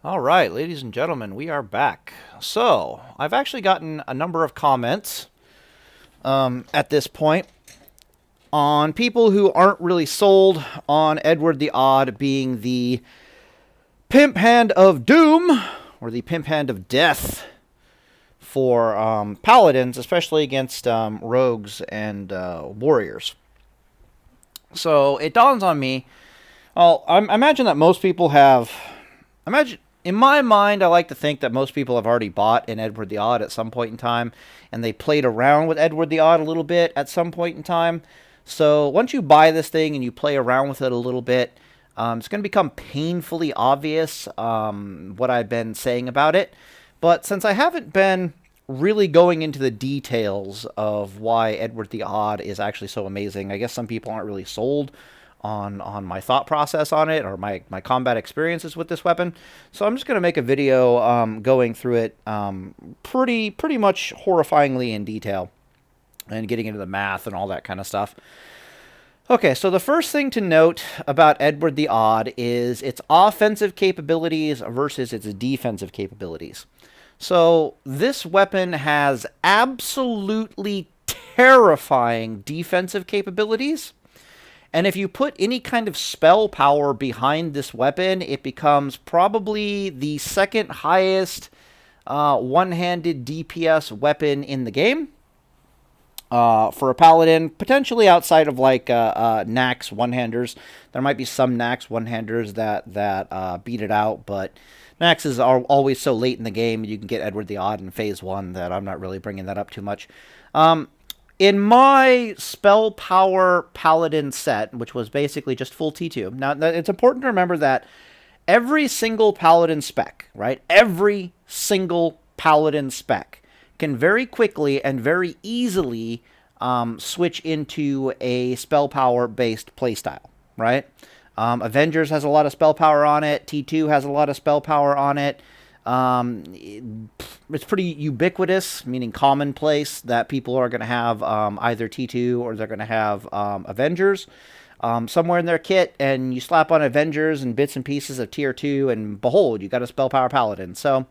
All right, ladies and gentlemen, we are back. So, I've actually gotten a number of comments at this point on people who aren't really sold on Edward the Odd being the Pimp Hand of Doom or the Pimp Hand of Death for Paladins, especially against rogues and warriors. So, it dawns on me. Well, I imagine that most people have. Imagine in my mind, I like to think that most people have already bought an Edward the Odd at some point in time, and they played around with Edward the Odd a little bit at some point in time. So once you buy this thing and you play around with it a little bit, it's going to become painfully obvious what I've been saying about it. But since I haven't been really going into the details of why Edward the Odd is actually so amazing, I guess some people aren't really sold on my thought process on it or my combat experiences with this weapon. So I'm just going to make a video going through it pretty much horrifyingly in detail and getting into the math and all that kind of stuff. Okay, so the first thing to note about Edward the Odd is its offensive capabilities versus its defensive capabilities. So this weapon has absolutely terrifying defensive capabilities. And if you put any kind of spell power behind this weapon, it becomes probably the second highest one-handed DPS weapon in the game. For a Paladin, potentially outside of like Nax one-handers. There might be some Nax one-handers that beat it out, but Naxes are always so late in the game, you can get Edward the Odd in Phase 1 that I'm not really bringing that up too much. In my spell power Paladin set, which was basically just full T2, now it's important to remember that every single Paladin spec, right? Every single Paladin spec can very quickly and very easily switch into a spell power based playstyle, right? Avengers has a lot of spell power on it. T2 has a lot of spell power on it. It's pretty ubiquitous, meaning commonplace, that people are going to have either T2 or they're going to have Avengers somewhere in their kit, and you slap on Avengers and bits and pieces of Tier 2, and behold, you got a Spell Power Paladin. So,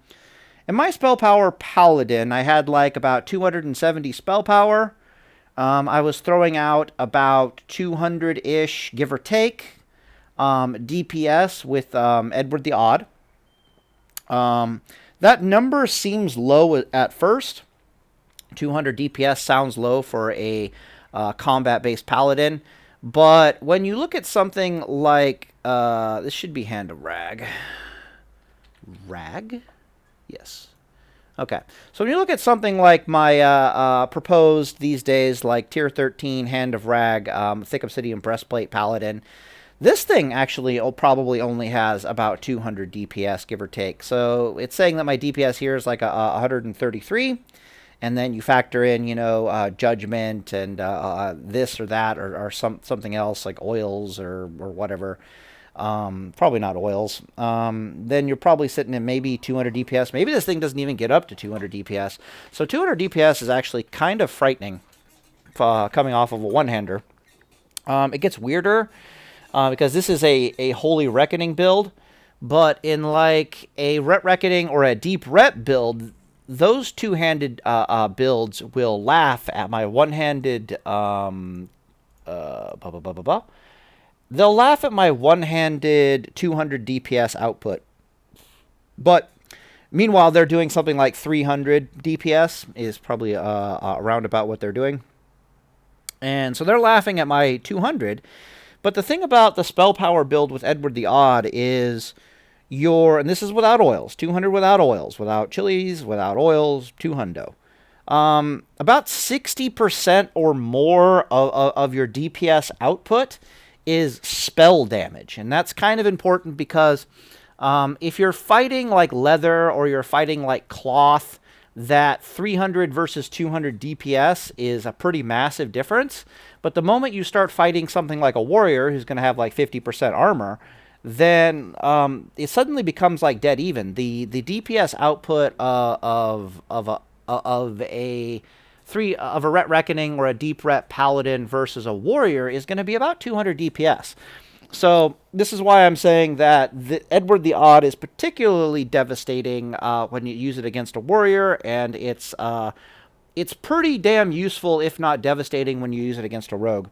in my Spell Power Paladin, I had like about 270 Spell Power. I was throwing out about 200-ish, give or take, DPS with Edward the Odd. That number seems low at first. 200 DPS sounds low for a combat-based Paladin. But when you look at something like... this should be Hand of Rag. Rag? Yes. Okay. So when you look at something like my proposed these days, like Tier 13 Hand of Rag, Thick Obsidian Breastplate Paladin... This thing actually probably only has about 200 DPS, give or take. So it's saying that my DPS here is like 133. And then you factor in, Judgment and this or that or something else like oils or whatever. Probably not oils. Then you're probably sitting at maybe 200 DPS. Maybe this thing doesn't even get up to 200 DPS. So 200 DPS is actually kind of frightening coming off of a one-hander. It gets weirder. Because this is a Holy Reckoning build, but in like a Ret Reckoning or a Deep Ret build, those two-handed builds will laugh at my one-handed... They'll laugh at my one-handed 200 DPS output. But meanwhile, they're doing something like 300 DPS is probably around about what they're doing. And so they're laughing at my 200. But the thing about the spell power build with Edward the Odd is and this is without oils, 200 without oils, without chilies, without oils, 200. About 60% or more of your DPS output is spell damage. And that's kind of important because if you're fighting like leather or you're fighting like cloth, that 300 versus 200 DPS is a pretty massive difference. But the moment you start fighting something like a warrior who's going to have like 50% armor, then it suddenly becomes like dead even. The DPS output of a Ret Reckoning or a Deep Ret Paladin versus a warrior is going to be about 200 DPS. So this is why I'm saying that Edward the Odd is particularly devastating when you use it against a warrior, and it's pretty damn useful, if not devastating, when you use it against a rogue.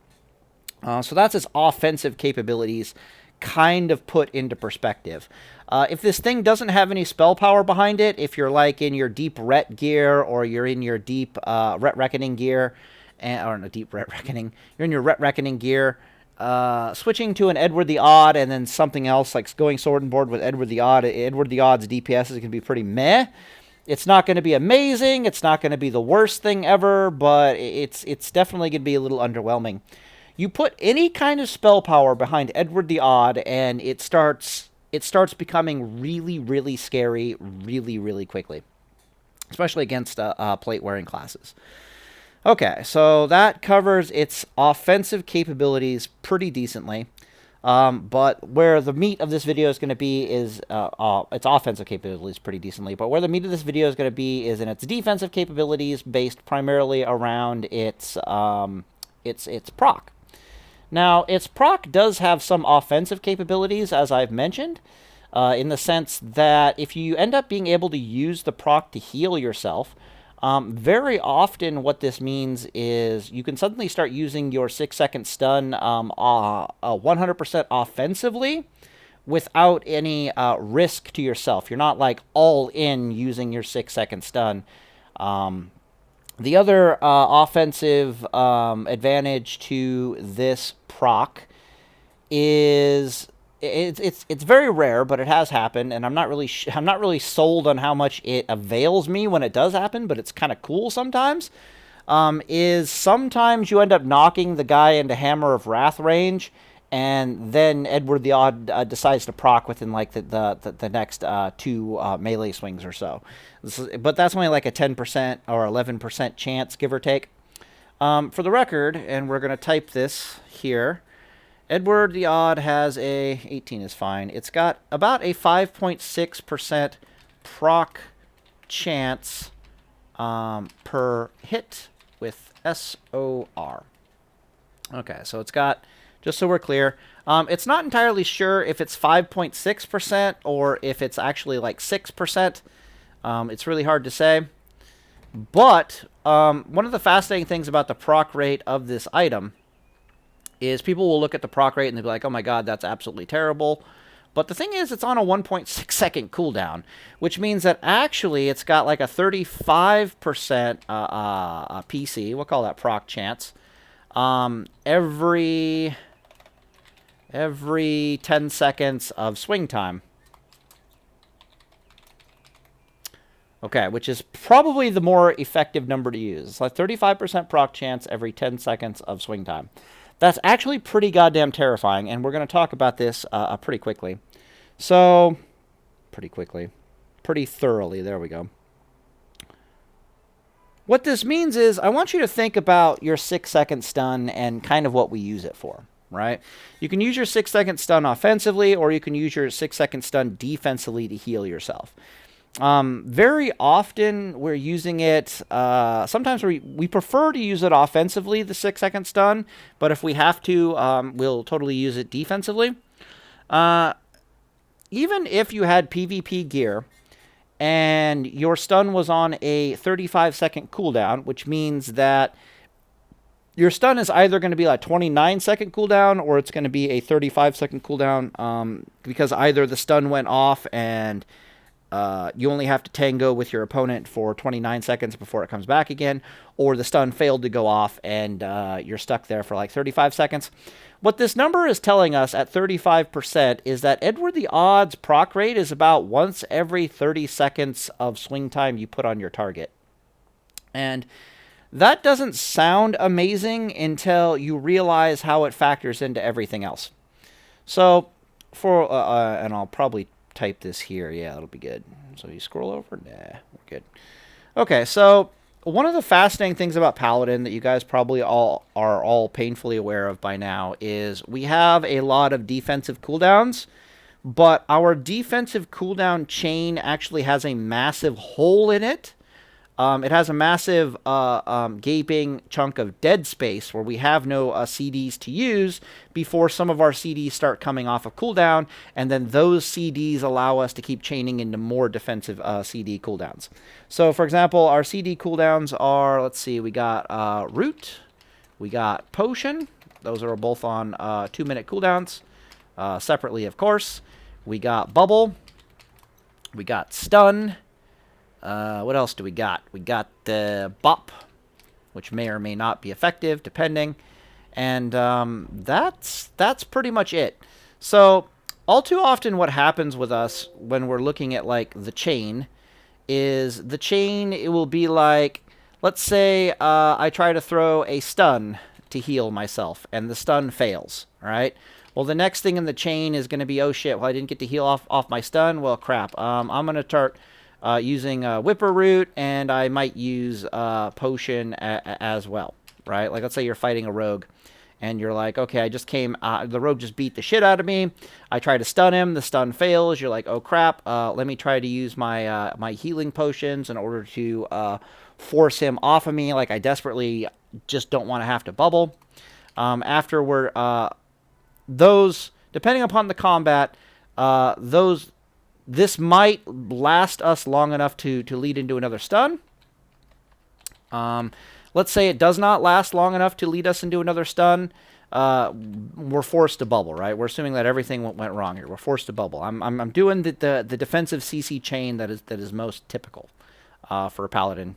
So that's its offensive capabilities kind of put into perspective. If this thing doesn't have any spell power behind it, if you're like in your deep Ret gear or you're in your deep Ret Reckoning gear, or no, deep Ret Reckoning, you're in your Ret Reckoning gear, switching to an Edward the Odd and then something else like going sword and board with Edward the Odd, Edward the Odd's DPS is going to be pretty meh. It's not going to be amazing. It's not going to be the worst thing ever, but it's definitely going to be a little underwhelming. You put any kind of spell power behind Edward the Odd, and it starts becoming really, really scary really, really quickly, especially against plate-wearing classes. Okay, so that covers its offensive capabilities pretty decently. But where the meat of this video is going to be is its offensive capabilities pretty decently. But where the meat of this video is going to be is in its defensive capabilities, based primarily around its proc. Now, its proc does have some offensive capabilities, as I've mentioned, in the sense that if you end up being able to use the proc to heal yourself, very often what this means is you can suddenly start using your 6-second stun 100% offensively without any risk to yourself. You're not like all in using your 6-second stun. The other offensive advantage to this proc is it's very rare, but it has happened, and I'm not really sold on how much it avails me when it does happen, but it's kind of cool sometimes. Is sometimes you end up knocking the guy into Hammer of Wrath range, and then Edward the Odd decides to proc within like the next 2 melee swings or so. But that's only like a 10% or 11% chance, give or take. For the record, and we're going to type this here, Edward the Odd has a 18 is fine. It's got about a 5.6% proc chance per hit with SOR. Okay, so it's got, just so we're clear, it's not entirely sure if it's 5.6% or if it's actually like 6%. It's really hard to say. But one of the fascinating things about the proc rate of this item is people will look at the proc rate and they'll be like, oh my god, that's absolutely terrible. But the thing is, it's on a 1.6 second cooldown, which means that actually it's got like a 35% PC, we'll call that proc chance, every 10 seconds of swing time. Okay, which is probably the more effective number to use. It's like 35% proc chance every 10 seconds of swing time. That's actually pretty goddamn terrifying, and we're going to talk about this pretty quickly. So, pretty thoroughly, there we go. What this means is I want you to think about your 6-second stun and kind of what we use it for, right? You can use your 6-second stun offensively, or you can use your 6-second stun defensively to heal yourself. Very often we're using it, sometimes we prefer to use it offensively, the 6-second stun, but if we have to, we'll totally use it defensively. Even if you had PvP gear and your stun was on a 35-second cooldown, which means that your stun is either going to be like 29-second cooldown or it's going to be a 35-second cooldown, because either the stun went off and you only have to tango with your opponent for 29 seconds before it comes back again, or the stun failed to go off and you're stuck there for like 35 seconds. What this number is telling us at 35% is that Edward the Odd's proc rate is about once every 30 seconds of swing time you put on your target. And that doesn't sound amazing until you realize how it factors into everything else. So, and I'll probably type this here. Yeah, that'll be good. So you scroll over. Nah, we're good. Okay, so one of the fascinating things about Paladin that you guys probably are all painfully aware of by now is we have a lot of defensive cooldowns, but our defensive cooldown chain actually has a massive hole in it It has a massive gaping chunk of dead space where we have no CDs to use before some of our CDs start coming off of cooldown, and then those CDs allow us to keep chaining into more defensive CD cooldowns. So, for example, our CD cooldowns are, let's see, we got Root, we got Potion. Those are both on 2-minute cooldowns, separately, of course. We got Bubble, we got Stun. What else do we got? We got the Bop, which may or may not be effective, depending. And that's pretty much it. So all too often what happens with us when we're looking at, like, the chain is the chain, it will be like, let's say I try to throw a stun to heal myself, and the stun fails, all right? Well, the next thing in the chain is going to be, oh, shit, well, I didn't get to heal off my stun. Well, crap. I'm going to start using Whipper Root, and I might use Potion as well, right? Like, let's say you're fighting a rogue, and you're like, okay, I just came, the rogue just beat the shit out of me. I try to stun him, the stun fails. You're like, oh, crap, let me try to use my my healing potions in order to force him off of me. Like, I desperately just don't want to have to bubble. After we're, those, depending upon the combat, this might last us long enough to lead into another stun. Let's say it does not last long enough to lead us into another stun. We're forced to bubble, right? We're assuming that everything went wrong here. We're forced to bubble. I'm doing the defensive CC chain that is most typical for a Paladin.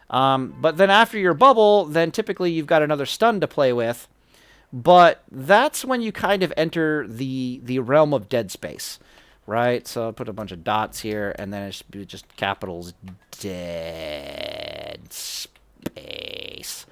But then after your bubble, then typically you've got another stun to play with. But that's when you kind of enter the realm of dead space. Right, so I'll put a bunch of dots here, and then it's just capitals, dead space.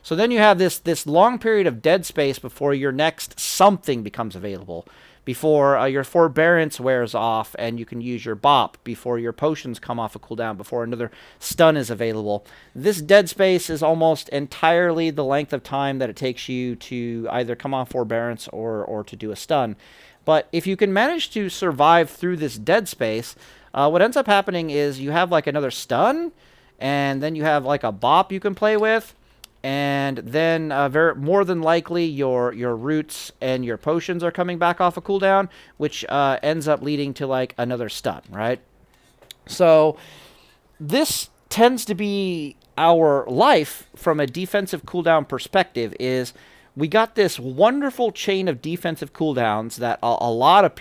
So then you have this long period of dead space before your next something becomes available, before your forbearance wears off, and you can use your bop, before your potions come off a cooldown, before another stun is available. This dead space is almost entirely the length of time that it takes you to either come off forbearance or to do a stun. But if you can manage to survive through this dead space, what ends up happening is you have like another stun, and then you have like a bop you can play with, and then more than likely your roots and your potions are coming back off a cooldown, which ends up leading to like another stun, right? So this tends to be our life from a defensive cooldown perspective. Is we got this wonderful chain of defensive cooldowns that a lot of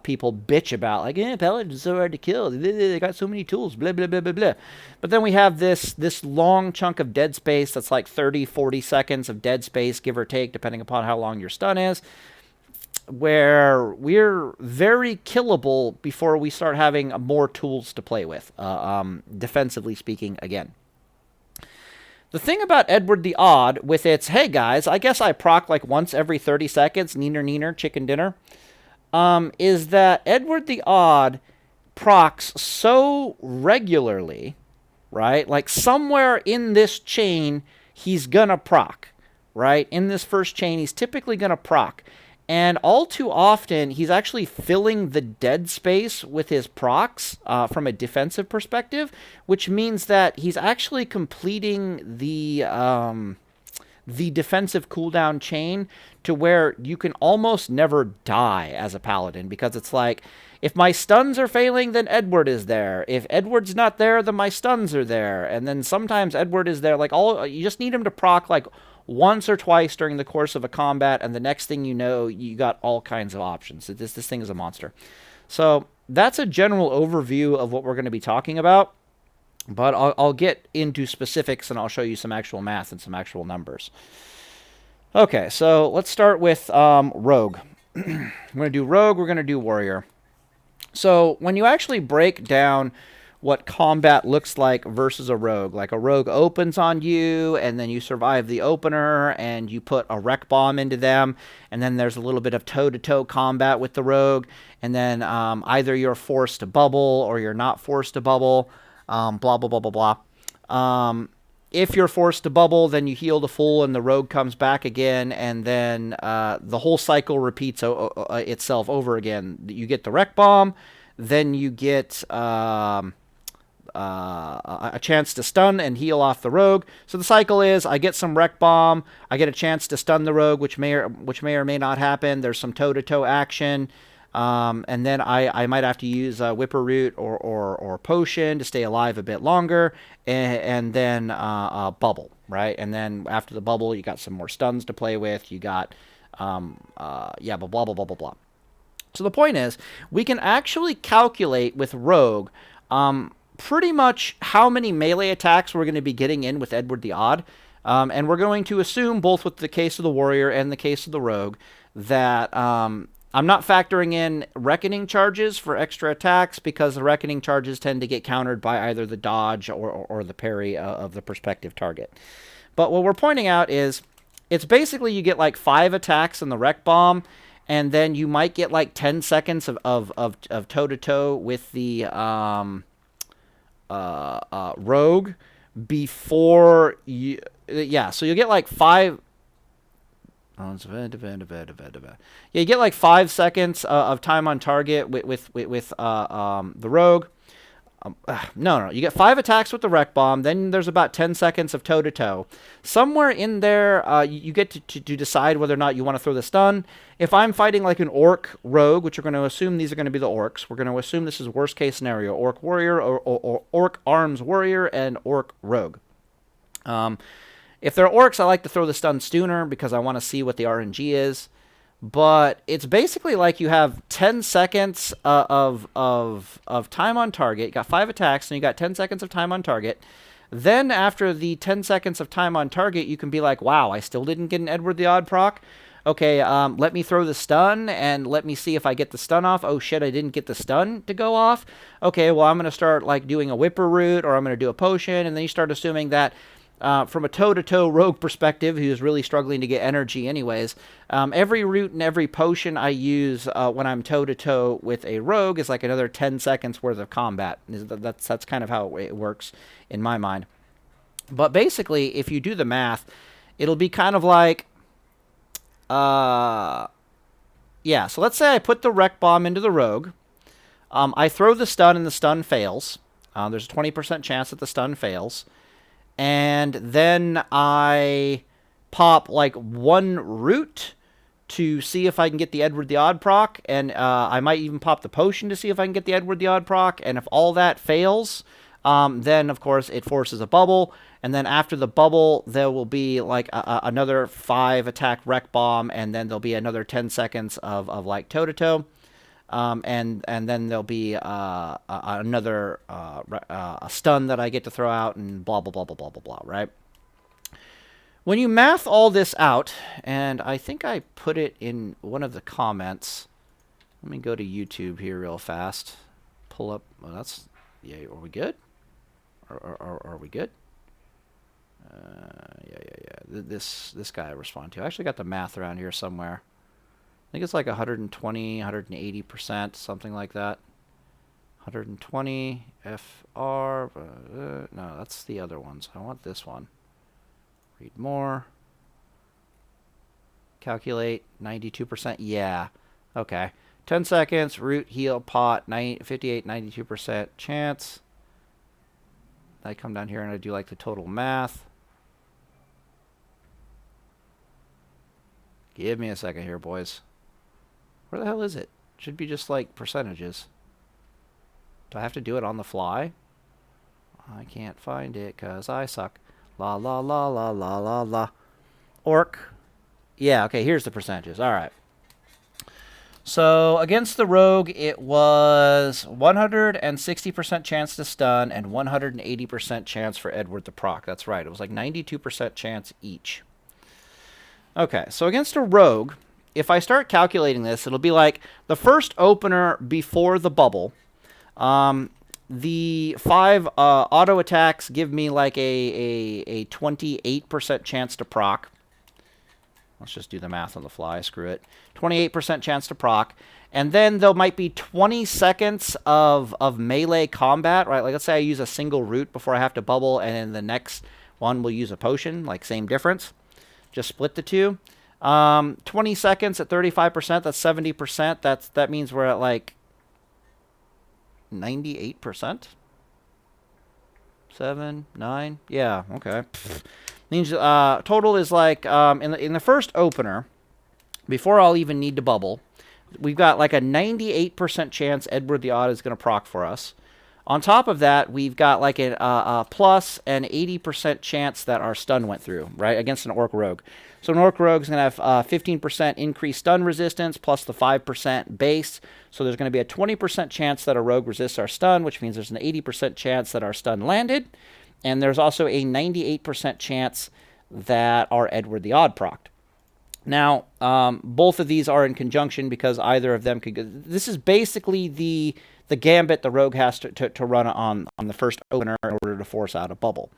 people bitch about. Like, Paladin's so hard to kill. They got so many tools, blah, blah, blah, blah, blah. But then we have this long chunk of dead space that's like 30, 40 seconds of dead space, give or take, depending upon how long your stun is, where we're very killable before we start having more tools to play with, defensively speaking, again. The thing about Edward the Odd with its, hey guys, I guess I proc like once every 30 seconds, neener neener, chicken dinner, is that Edward the Odd procs so regularly, right? Like somewhere in this chain, he's gonna proc, right? In this first chain, he's typically gonna proc. And all too often, he's actually filling the dead space with his procs from a defensive perspective, which means that he's actually completing the defensive cooldown chain to where you can almost never die as a Paladin, because it's like, if my stuns are failing, then Edward is there. If Edward's not there, then my stuns are there. And then sometimes Edward is there. Like, you just need him to proc like once or twice during the course of a combat, and the next thing you know, you got all kinds of options. This thing is a monster. So that's a general overview of what we're going to be talking about, but I'll get into specifics, and I'll show you some actual math and some actual numbers. Okay, so let's start with Rogue. We're going to do Rogue, we're going to do Warrior. So when you actually break down what combat looks like versus a rogue. Like, a rogue opens on you, and then you survive the opener, and you put a wreck bomb into them, and then there's a little bit of toe-to-toe combat with the rogue, and then either you're forced to bubble or you're not forced to bubble, blah, blah, blah, blah, blah. If you're forced to bubble, then you heal the full, and the rogue comes back again, and then the whole cycle repeats itself over again. You get the wreck bomb, then you get a chance to stun and heal off the rogue. So the cycle is I get some wreck bomb, I get a chance to stun the rogue, which may or may not happen. There's some toe-to-toe action. And then I might have to use Whipper Root or Potion to stay alive a bit longer, and then Bubble, right? And then after the Bubble, you got some more stuns to play with. You got, yeah, blah, blah, blah, blah, blah, blah. So the point is, we can actually calculate with Rogue pretty much how many melee attacks we're going to be getting in with Edward the Odd. And we're going to assume, both with the case of the Warrior and the case of the Rogue, that I'm not factoring in Reckoning charges for extra attacks, because the Reckoning charges tend to get countered by either the dodge or the parry of the prospective target. But what we're pointing out is, it's basically you get like 5 attacks in the Wreck Bomb, and then you might get like 10 seconds of toe-to-toe with the Rogue before you... Yeah, so you'll get like 5... Yeah, you get like 5 seconds of time on target with the Rogue. No, you get 5 attacks with the Wreck Bomb, then there's about 10 seconds of toe-to-toe. Somewhere in there, you get to decide whether or not you want to throw the stun. If I'm fighting like an Orc Rogue, which we're going to assume these are going to be the Orcs, we're going to assume this is worst case scenario, Orc Warrior or Orc Arms Warrior and Orc Rogue. If they're Orcs, I like to throw the stun sooner because I want to see what the RNG is. But it's basically like you have 10 seconds of time on target. You got 5 attacks, and you got 10 seconds of time on target. Then after the 10 seconds of time on target, you can be like, wow, I still didn't get an Edward the Odd proc. Okay, let me throw the stun, and let me see if I get the stun off. Oh, shit, I didn't get the stun to go off. Okay, well, I'm going to start like doing a Whipper Root, or I'm going to do a potion, and then you start assuming that from a toe-to-toe rogue perspective, who's really struggling to get energy anyways, every root and every potion I use when I'm toe-to-toe with a rogue is like another 10 seconds worth of combat. That's kind of how it works in my mind. But basically, if you do the math, it'll be kind of like... yeah, so let's say I put the Wreck Bomb into the rogue. I throw the stun, and the stun fails. There's a 20% chance that the stun fails. And then I pop like 1 root to see if I can get the Edward the Odd proc, and I might even pop the potion to see if I can get the Edward the Odd proc, and if all that fails, then of course it forces a bubble, and then after the bubble there will be like another 5 attack Wreck Bomb, and then there'll be another 10 seconds of like toe-to-toe. And then there'll be another a stun that I get to throw out, and blah, blah, blah, blah, blah, blah, blah, right? When you math all this out, and I think I put it in one of the comments. Let me go to YouTube here real fast. Pull up. Well, that's... Yeah, are we good? Are we good? Yeah. This guy I respond to. I actually got the math around here somewhere. I think it's like 120, 180%, something like that. 120 FR. No, that's the other ones. I want this one. Read more. Calculate 92%. Yeah. Okay. 10 seconds. Root, heal, pot. 58, 92% chance. I come down here and I do like the total math. Give me a second here, boys. Where the hell is it? Should be just like percentages. Do I have to do it on the fly? I can't find it because I suck. La la la la la la la. Orc. Yeah, okay, here's the percentages. Alright. So, against the rogue, it was 160% chance to stun and 180% chance for Edward the proc. That's right. It was like 92% chance each. Okay, so against a rogue... If I start calculating this, it'll be like the first opener before the bubble. The 5 auto attacks give me like a 28% chance to proc. Let's just do the math on the fly. Screw it. 28% chance to proc. And then there might be 20 seconds of melee combat, right? Like let's say I use a single root before I have to bubble, and then the next one will use a potion, like same difference. Just split the two. 20 seconds at 35%, that's 70%. That means we're at like 98%. 7, 9. Yeah, okay. Means total is like in the first opener, before I'll even need to bubble, we've got like a 98% chance Edward the Odd is going to proc for us. On top of that, we've got like a plus an 80% chance that our stun went through, right, against an Orc Rogue. So an Orc Rogue is going to have 15% increased stun resistance plus the 5% base. So there's going to be a 20% chance that a Rogue resists our stun, which means there's an 80% chance that our stun landed. And there's also a 98% chance that our Edward the Odd procced. Now, both of these are in conjunction because either of them could go. This is basically the gambit the rogue has to run on the first opener in order to force out a bubble.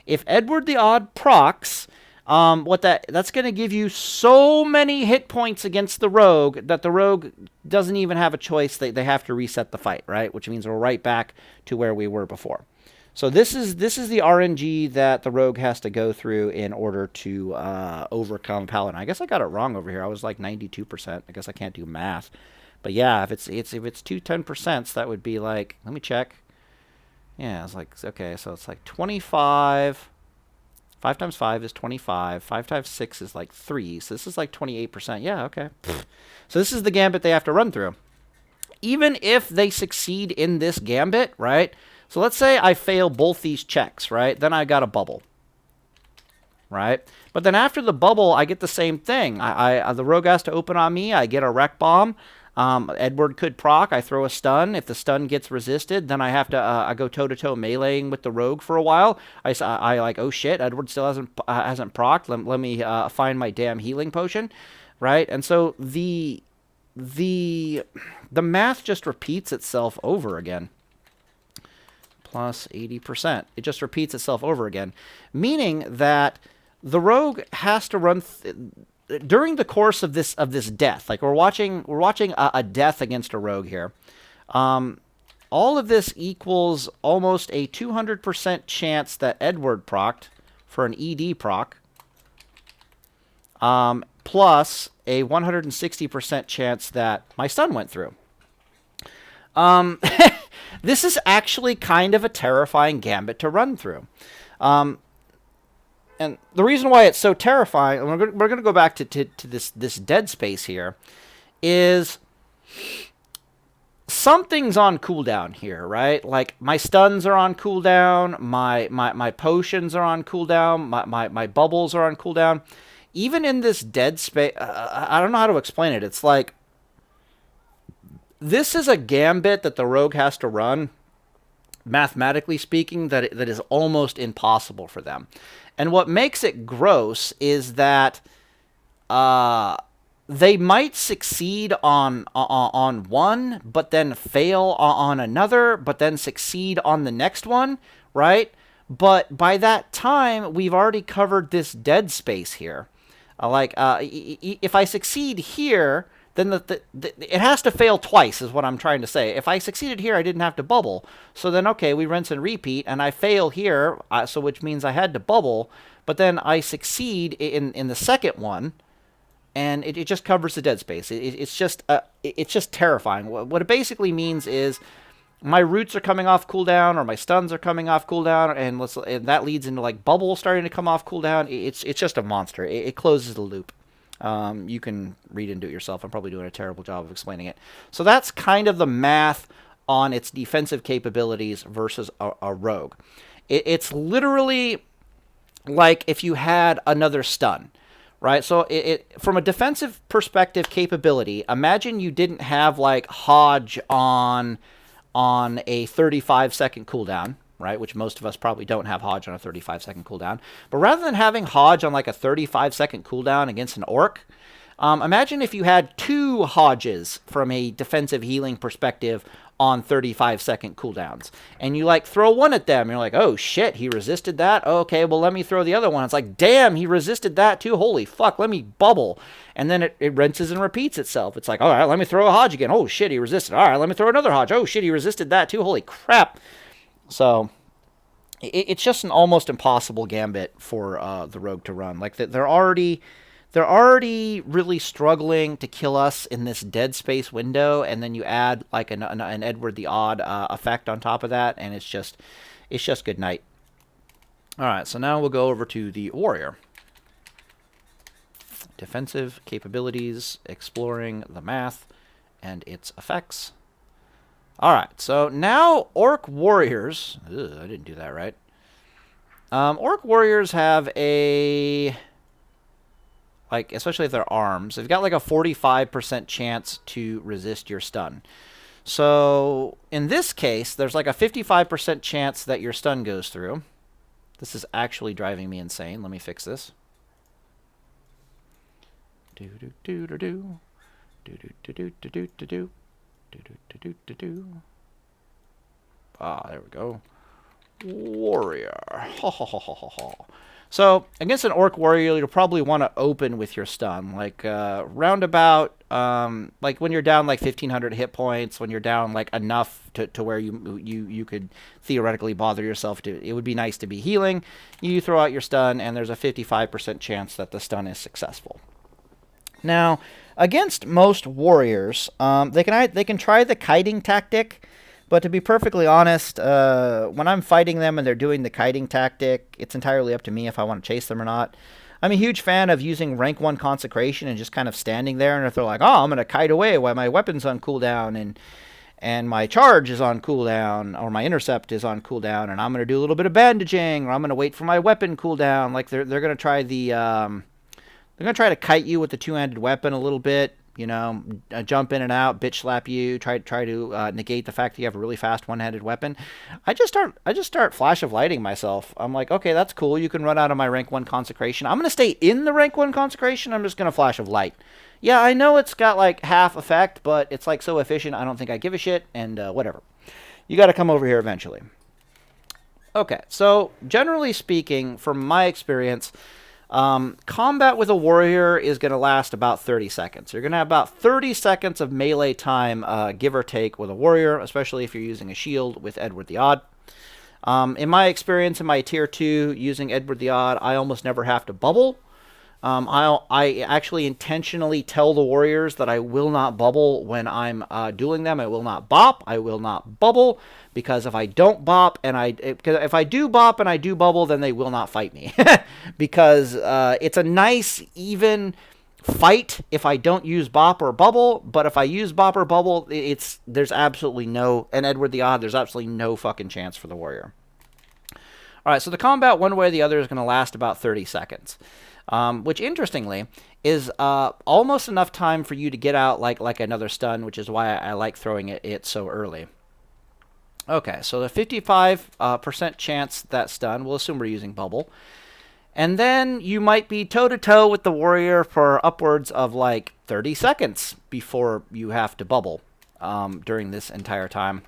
If Edward the Odd procs, that's going to give you so many hit points against the rogue that the rogue doesn't even have a choice. They have to reset the fight, right? Which means we're right back to where we were before. So this is the RNG that the rogue has to go through in order to overcome Paladin. I guess I got it wrong over here. I was like 92%. I guess I can't do math. But yeah, if it's two 10%, that would be like, let me check. Yeah, it's like, okay, so it's like 25. 5 times 5 is 25. 5 times 6 is like 3. So this is like 28%. Yeah, okay. So this is the gambit they have to run through. Even if they succeed in this gambit, right? So let's say I fail both these checks, right? Then I got a bubble, right? But then after the bubble, I get the same thing. The rogue has to open on me. I get a wreck bomb. Edward could proc. I throw a stun. If the stun gets resisted, then I have to I go toe-to-toe meleeing with the rogue for a while. I like, oh shit, Edward still hasn't procced. Let me find my damn healing potion, right? And so the math just repeats itself over again. Plus 80%. It just repeats itself over again, meaning that the rogue has to run during the course of this death. Like we're watching a death against a rogue here. All of this equals almost a 200% chance that Edward procced for an ED proc, plus a 160% chance that my stun went through. This is actually kind of a terrifying gambit to run through. And the reason why it's so terrifying, and we're going to go back to this dead space here, is something's on cooldown here, right? Like my stuns are on cooldown, my potions are on cooldown, my bubbles are on cooldown. Even in this dead space, I don't know how to explain it. It's like, this is a gambit that the rogue has to run, mathematically speaking, that is almost impossible for them. And what makes it gross is that they might succeed on one, but then fail on another, but then succeed on the next one, right? But by that time, we've already covered this dead space here. If I succeed here, then it has to fail twice, is what I'm trying to say. If I succeeded here, I didn't have to bubble. So then, okay, we rinse and repeat, and I fail here, so which means I had to bubble, but then I succeed in the second one, and it just covers the dead space. It's just terrifying. What it basically means is my roots are coming off cooldown, or my stuns are coming off cooldown, and that leads into like bubble starting to come off cooldown. It's just a monster. It closes the loop. You can read into it yourself. I'm probably doing a terrible job of explaining it. So that's kind of the math on its defensive capabilities versus a rogue. It's literally like if you had another stun, right? So from a defensive perspective capability, imagine you didn't have like Hodge on a 35-second cooldown, right? Which most of us probably don't have Hodge on a 35-second cooldown. But rather than having Hodge on like a 35-second cooldown against an Orc, imagine if you had 2 Hodges from a defensive healing perspective on 35-second cooldowns. And you like throw one at them. You're like, oh shit, he resisted that? Okay, well let me throw the other one. It's like, damn, he resisted that too. Holy fuck, let me bubble. And then it rinses and repeats itself. It's like, all right, let me throw a Hodge again. Oh shit, he resisted. All right, let me throw another Hodge. Oh shit, he resisted that too. Holy crap. So it's just an almost impossible gambit for the rogue to run. Like they're already really struggling to kill us in this dead space window, and then you add like an Edward the Odd effect on top of that, and it's just good night. All right, so now we'll go over to the Warrior. Defensive capabilities, exploring the math and its effects. All right, so now Orc Warriors. Ugh, I didn't do that right. Orc Warriors have a, like, especially if they're arms, they've got like a 45% chance to resist your stun. So in this case, there's like a 55% chance that your stun goes through. This is actually driving me insane. Let me fix this. Do do do do do do do do do do do do do do do do. Ah, there we go. Warrior. Ha ha ha ha ha ha. So against an Orc Warrior, you'll probably want to open with your stun, like roundabout, like when you're down like 1,500 hit points, when you're down like enough to where you could theoretically bother yourself to. It would be nice to be healing. You throw out your stun, and there's a 55% chance that the stun is successful. Now, against most warriors, they can try the kiting tactic. But to be perfectly honest, when I'm fighting them and they're doing the kiting tactic, it's entirely up to me if I want to chase them or not. I'm a huge fan of using rank 1 consecration and just kind of standing there. And if they're like, oh, I'm going to kite away while my weapon's on cooldown and my charge is on cooldown or my intercept is on cooldown and I'm going to do a little bit of bandaging or I'm going to wait for my weapon cooldown. Like they're going to try the they're going to try to kite you with the two-handed weapon a little bit. You know, jump in and out, bitch slap you, try to negate the fact that you have a really fast one-handed weapon. I just start flash of lighting myself. I'm like, okay, that's cool. You can run out of my rank 1 consecration. I'm gonna stay in the rank 1 consecration. I'm just gonna flash of light. Yeah, I know it's got like half effect, but it's like so efficient. I don't think I give a shit. And whatever. You got to come over here eventually. Okay, so generally speaking, from my experience, combat with a warrior is going to last about 30 seconds. You're going to have about 30 seconds of melee time, give or take, with a warrior, especially if you're using a shield with Edward the Odd. In my experience in my tier 2 using Edward the Odd, I almost never have to bubble. I actually intentionally tell the warriors that I will not bubble when I'm dueling them. I will not bop. I will not bubble, because if I don't bop and if I do bop and I do bubble, then they will not fight me. Because it's a nice, even fight if I don't use bop or bubble. But if I use bop or bubble, there's absolutely no, and Edward the Odd, there's absolutely no fucking chance for the warrior. All right, so the combat one way or the other is going to last about 30 seconds. Which, interestingly, is almost enough time for you to get out like another stun, which is why I like throwing it so early. Okay, so the 55% chance that stun, we'll assume we're using bubble. And then you might be toe-to-toe with the warrior for upwards of like 30 seconds before you have to bubble during this entire time.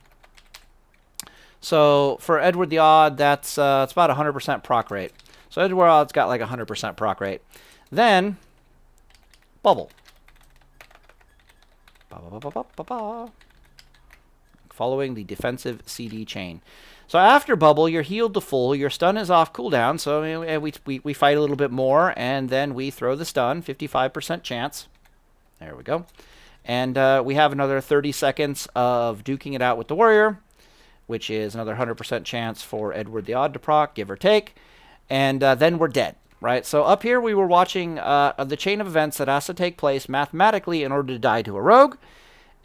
So for Edward the Odd, it's about 100% proc rate. So Edward Odd's got like 100% proc rate. Then, bubble. Following the defensive CD chain. So after bubble, you're healed to full. Your stun is off cooldown. So we fight a little bit more, and then we throw the stun. 55% chance. There we go. And we have another 30 seconds of duking it out with the warrior, which is another 100% chance for Edward the Odd to proc, give or take. And then we're dead, right? So up here we were watching the chain of events that has to take place mathematically in order to die to a rogue.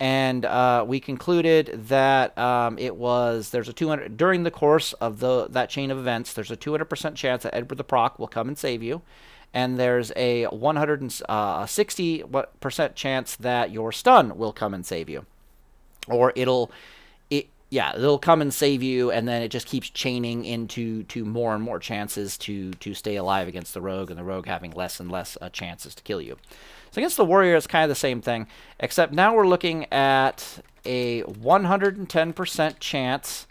And we concluded that there's a 200, during the course of that chain of events, there's a 200% chance that Edward the Proc will come and save you. And there's a 160% chance that your stun will come and save you. Or it'll come and save you, and then it just keeps chaining into more and more chances to stay alive against the rogue, and the rogue having less and less chances to kill you. So against the warrior, it's kind of the same thing, except now we're looking at a 110% chance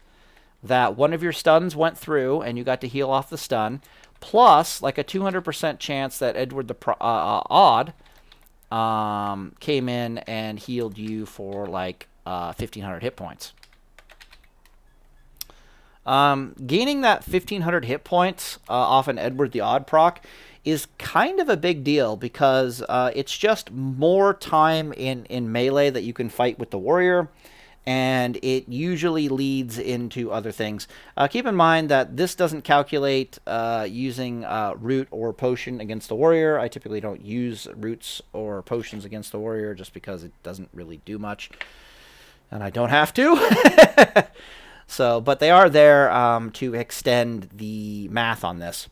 that one of your stuns went through, and you got to heal off the stun, plus like a 200% chance that Edward the Odd came in and healed you for like 1,500 hit points. Gaining that 1,500 hit points off an Edward the Odd proc is kind of a big deal, because it's just more time in melee that you can fight with the warrior. and it usually leads into other things. Keep in mind that this doesn't calculate using root or potion against the warrior. I typically don't use roots or potions against the warrior just because it doesn't really do much, and I don't have to. So, but they are there to extend the math on this.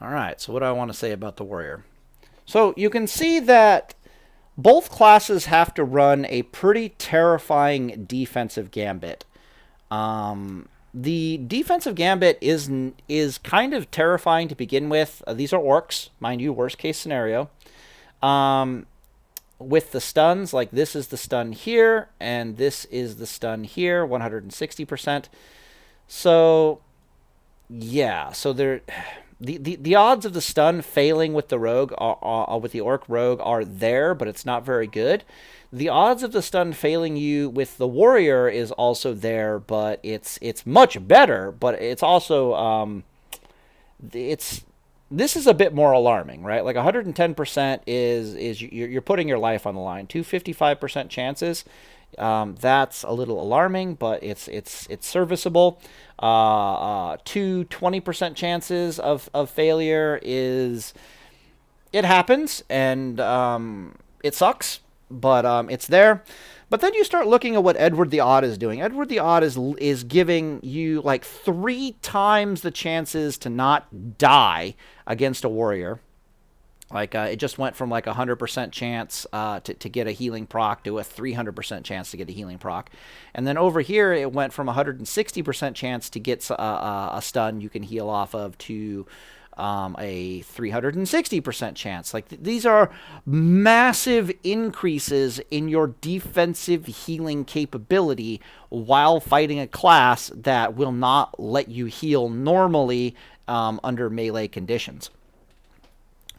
All right, so what do I want to say about the warrior? So you can see that both classes have to run a pretty terrifying defensive gambit. The defensive gambit is kind of terrifying to begin with. These are orcs, mind you, worst case scenario. With the stuns, like this is the stun here, and this is the stun here, 160%. So, yeah, so they're... The odds of the stun failing with the rogue with the orc rogue are there, but it's not very good. The odds of the stun failing you with the warrior is also there, but it's much better. But it's also this is a bit more alarming, right? Like 110% is you're putting your life on the line. 255% chances. That's a little alarming, but it's serviceable. 20% chances of failure it happens, and it sucks, but it's there. But then you start looking at what Edward the Odd is doing. Edward the Odd is giving you like 3 times the chances to not die against a warrior. Like, it just went from like 100% chance to get a healing proc to a 300% chance to get a healing proc. And then over here, it went from 160% chance to get a stun you can heal off of to a 360% chance. Like, these are massive increases in your defensive healing capability while fighting a class that will not let you heal normally under melee conditions.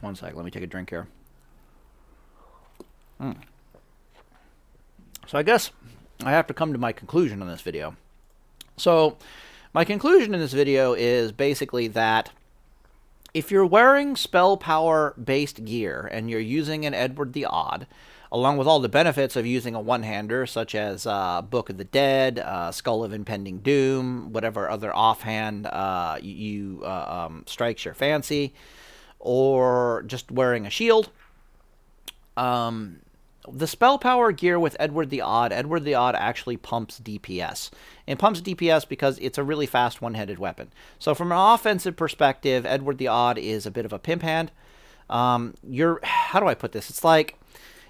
One sec, let me take a drink here. So I guess I have to come to my conclusion on this video. So my conclusion in this video is basically that if you're wearing spell power based gear and you're using an Edward the Odd, along with all the benefits of using a one-hander such as Book of the Dead, Skull of Impending Doom, whatever other offhand strikes your fancy, or just wearing a shield. The spell power gear with Edward the Odd actually pumps DPS. It pumps DPS because it's a really fast one-handed weapon. So from an offensive perspective, Edward the Odd is a bit of a pimp hand. How do I put this? It's like,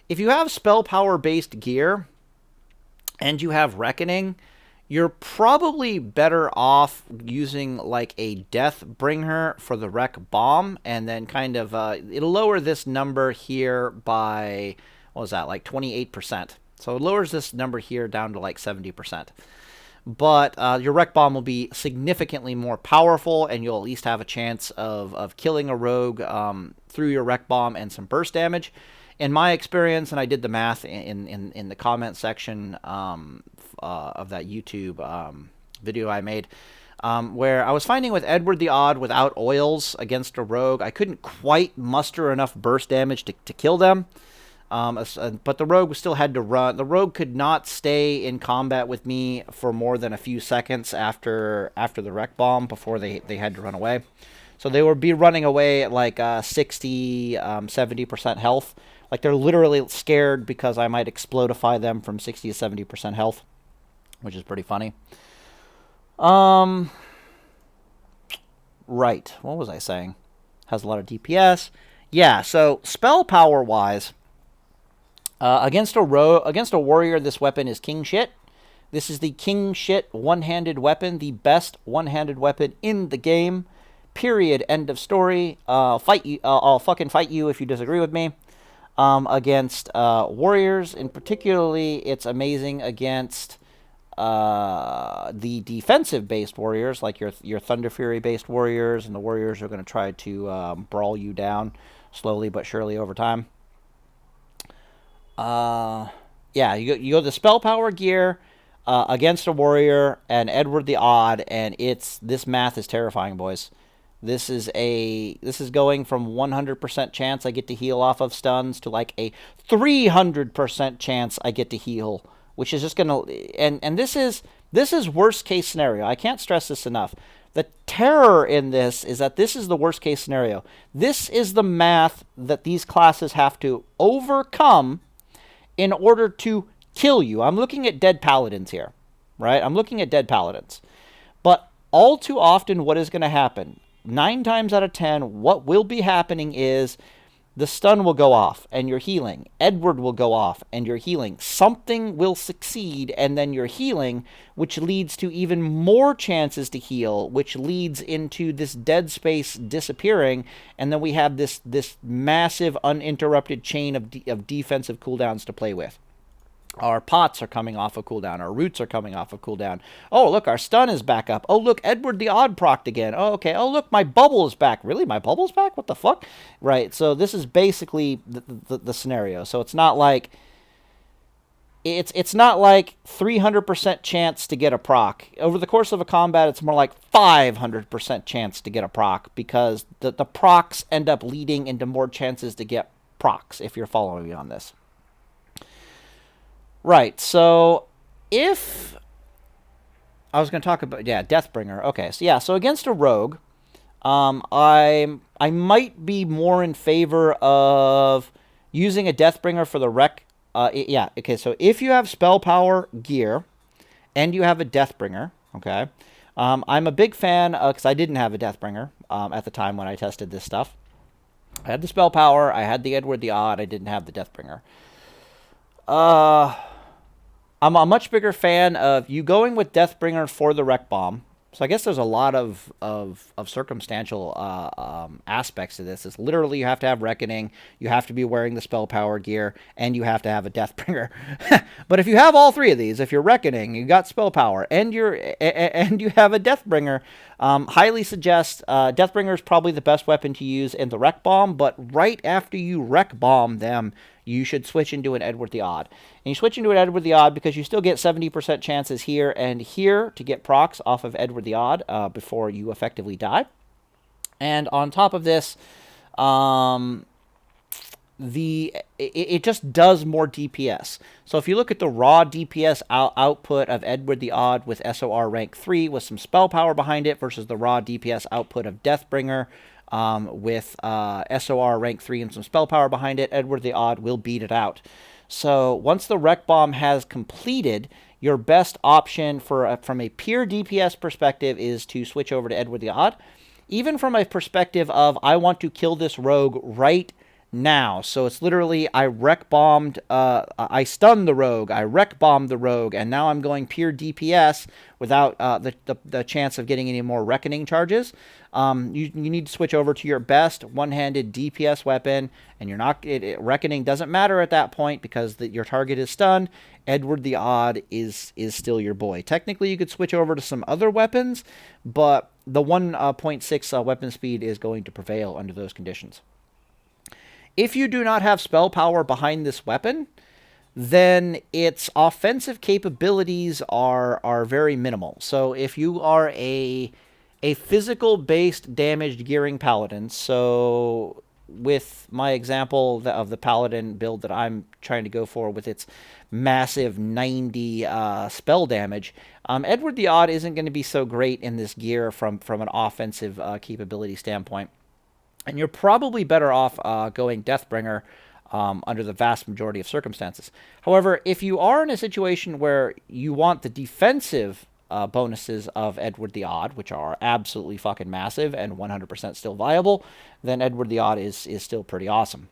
if you have spell power based gear and you have Reckoning, you're probably better off using like a Deathbringer for the Wreck Bomb, and then kind of, it'll lower this number here by, what was that, like 28%. So it lowers this number here down to like 70%. But your Wreck Bomb will be significantly more powerful, and you'll at least have a chance of killing a rogue through your Wreck Bomb and some burst damage. In my experience, and I did the math in the comment section of that YouTube video I made, where I was finding with Edward the Odd without oils against a rogue, I couldn't quite muster enough burst damage to kill them. But the rogue still had to run. The rogue could not stay in combat with me for more than a few seconds after the Wreck Bomb before they had to run away. So they would be running away at like 60, 70% health. Like, they're literally scared because I might explodify them from 60 to 70% health, which is pretty funny. Right. What was I saying? Has a lot of DPS. Yeah, so spell power-wise, against a warrior, this weapon is king shit. This is the king shit one-handed weapon, the best one-handed weapon in the game. Period. End of story. Fight you. I'll fucking fight you if you disagree with me. Against warriors, and particularly it's amazing against the defensive-based warriors, like your Thunder Fury-based warriors, and the warriors are going to try to brawl you down slowly but surely over time. Yeah, you go the spell power gear against a warrior and Edward the Odd, and this math is terrifying, boys. This is going from 100% chance I get to heal off of stuns to like a 300% chance I get to heal which is just going to... And this is worst case scenario. I can't stress this enough. The terror in this is that this is the worst case scenario. This is the math that these classes have to overcome in order to kill you. I'm looking at dead paladins here, right? I'm looking at dead paladins. But all too often, what is going to happen? 9 times out of 10, what will be happening is the stun will go off and you're healing. Edward will go off and you're healing. Something will succeed and then you're healing, which leads to even more chances to heal, which leads into this dead space disappearing. And then we have this massive uninterrupted chain of defensive cooldowns to play with. Our pots are coming off of cooldown. Our roots are coming off of cooldown. Oh, look, our stun is back up. Oh, look, Edward the Odd procced again. Oh, okay. Oh, look, my bubble is back. Really? My bubble's back? What the fuck? Right, so this is basically the scenario. So it's not like... It's not like 300% chance to get a proc. Over the course of a combat, it's more like 500% chance to get a proc because the procs end up leading into more chances to get procs, if you're following me on this. Right, so if... I was going to talk about... Yeah, Deathbringer. Okay, so yeah, so against a rogue, I might be more in favor of using a Deathbringer for the wreck. Yeah, okay, so if you have spell power gear and you have a Deathbringer, okay, I'm a big fan, because I didn't have a Deathbringer at the time when I tested this stuff. I had the spell power, I had the Edward the Odd, I didn't have the Deathbringer. I'm a much bigger fan of you going with Deathbringer for the Wreck Bomb. So I guess there's a lot of circumstantial aspects to this. It's literally you have to have Reckoning, you have to be wearing the spell power gear, and you have to have a Deathbringer. But if you have all three of these, if you're Reckoning, you got spell power, and you have a Deathbringer, highly suggest Deathbringer is probably the best weapon to use in the Wreck Bomb. But right after you Wreck Bomb them, you should switch into an Edward the Odd. And you switch into an Edward the Odd because you still get 70% chances here and here to get procs off of Edward the Odd before you effectively die. And on top of this, it just does more DPS. So if you look at the raw DPS output of Edward the Odd with SOR rank 3 with some spell power behind it versus the raw DPS output of Deathbringer, with SOR rank 3 and some spell power behind it, Edward the Odd will beat it out. So once the Wreck Bomb has completed, your best option from a pure DPS perspective is to switch over to Edward the Odd. Even from a perspective of, I want to kill this rogue right now. So it's literally, I Wreck Bombed, I stunned the rogue, I Wreck Bombed the rogue, and now I'm going pure DPS without the chance of getting any more Reckoning charges. You need to switch over to your best one-handed DPS weapon, and you're not... Reckoning doesn't matter at that point because your target is stunned. Edward the Odd is still your boy. Technically, you could switch over to some other weapons, but the 1.6 weapon speed is going to prevail under those conditions. If you do not have spell power behind this weapon, then its offensive capabilities are very minimal. So if you are a physical-based damaged gearing paladin, so with my example of the paladin build that I'm trying to go for with its massive 90 spell damage, Edward the Odd isn't going to be so great in this gear from an offensive capability standpoint. And you're probably better off going Deathbringer under the vast majority of circumstances. However, if you are in a situation where you want the defensive bonuses of Edward the Odd, which are absolutely fucking massive and 100% still viable, then Edward the Odd is still pretty awesome.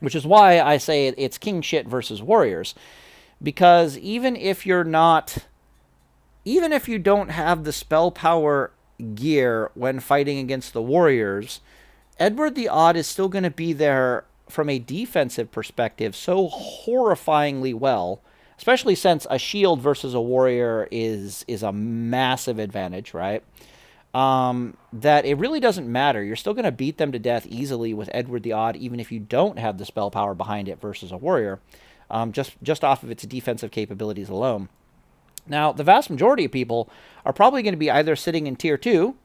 Which is why I say it's king shit versus warriors. Because even if you don't have the spell power gear when fighting against the warriors, Edward the Odd is still going to be there from a defensive perspective so horrifyingly well, especially since a shield versus a warrior is a massive advantage, right? That it really doesn't matter. You're still going to beat them to death easily with Edward the Odd, even if you don't have the spell power behind it versus a warrior, just off of its defensive capabilities alone. Now, the vast majority of people are probably going to be either sitting in Tier 2,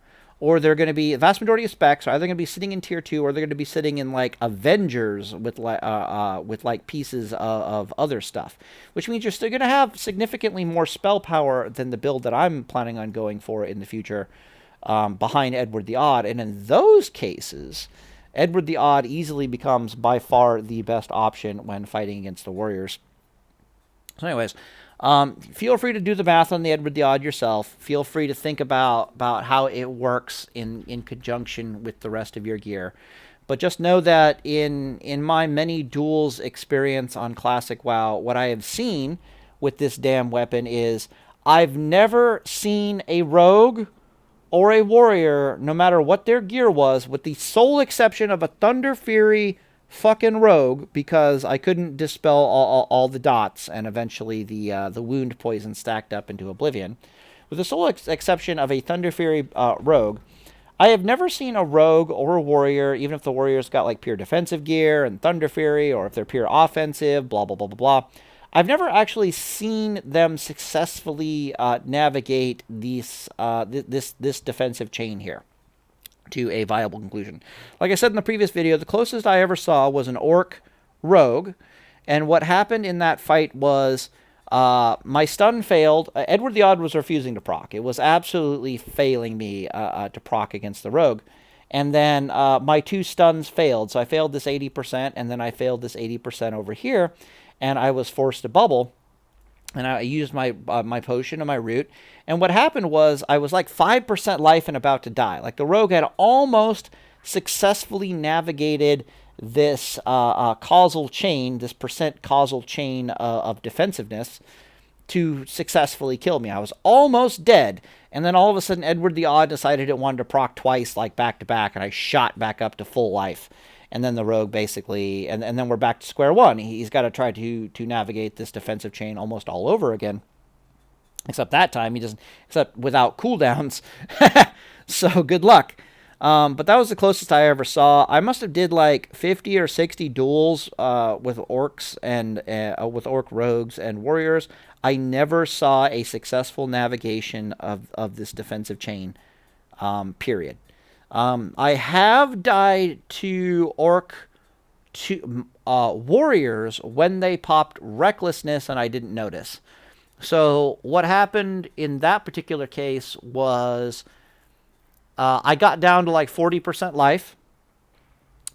or they're going to be, the vast majority of specs are either going to be sitting in tier 2, or they're going to be sitting in like Avengers with like pieces of other stuff, which means you're still going to have significantly more spell power than the build that I'm planning on going for in the future, behind Edward the Odd. And in those cases, Edward the Odd easily becomes by far the best option when fighting against the Warriors. So anyways, feel free to do the math on the Edward the Odd yourself. Feel free to think about how it works in conjunction with the rest of your gear. But just know that in my many duels experience on Classic WoW, what I have seen with this damn weapon is I've never seen a rogue or a warrior, no matter what their gear was, with the sole exception of a Thunder Fury fucking rogue, because I couldn't dispel all the dots, and eventually the wound poison stacked up into oblivion. With the sole exception of a Thunder Fury rogue, I have never seen a rogue or a warrior, even if the warrior's got like pure defensive gear and Thunder Fury, or if they're pure offensive, blah, blah, blah, blah, blah. I've never actually seen them successfully navigate this defensive chain here to a viable conclusion. Like I said in the previous video, the closest I ever saw was an Orc rogue, and what happened in that fight was my stun failed. Edward the Odd was refusing to proc. It was absolutely failing me to proc against the rogue. And then my 2 stuns failed. So I failed this 80%, and then I failed this 80% over here, and I was forced to bubble. And I used my my potion and my root. And what happened was I was like 5% life and about to die. Like the rogue had almost successfully navigated this causal chain, this percent causal chain of defensiveness to successfully kill me. I was almost dead. And then all of a sudden, Edward the Odd decided it wanted to proc twice, like back to back. And I shot back up to full life. And then the rogue basically, and then we're back to square one. He's got to try to navigate this defensive chain almost all over again. Except that time, he doesn't, except without cooldowns. So good luck. But that was the closest I ever saw. I must have did like 50 or 60 duels with orcs and with orc rogues and warriors. I never saw a successful navigation of this defensive chain, period. I have died to warriors when they popped recklessness and I didn't notice. So what happened in that particular case was I got down to like 40% life.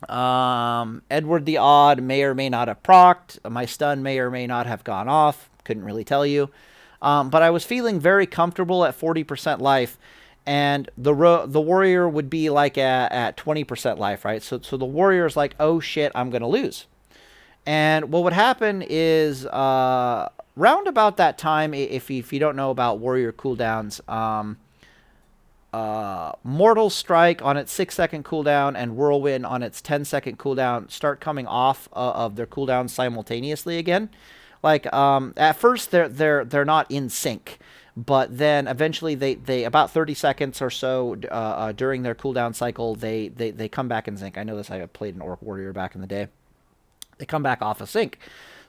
Edward the Odd may or may not have procced. My stun may or may not have gone off. Couldn't really tell you. But I was feeling very comfortable at 40% life. And the warrior would be like at 20% life, right? So the warrior's like, oh shit, I'm going to lose. And what would happen is round about that time, if you don't know about warrior cooldowns, Mortal Strike on its 6-second cooldown and Whirlwind on its 10-second cooldown start coming off of their cooldowns simultaneously again. Like at first they're not in sync. But then eventually they about 30 seconds or so during their cooldown cycle, they come back in sync. I know this. I played an Orc Warrior back in the day. They come back off of sync.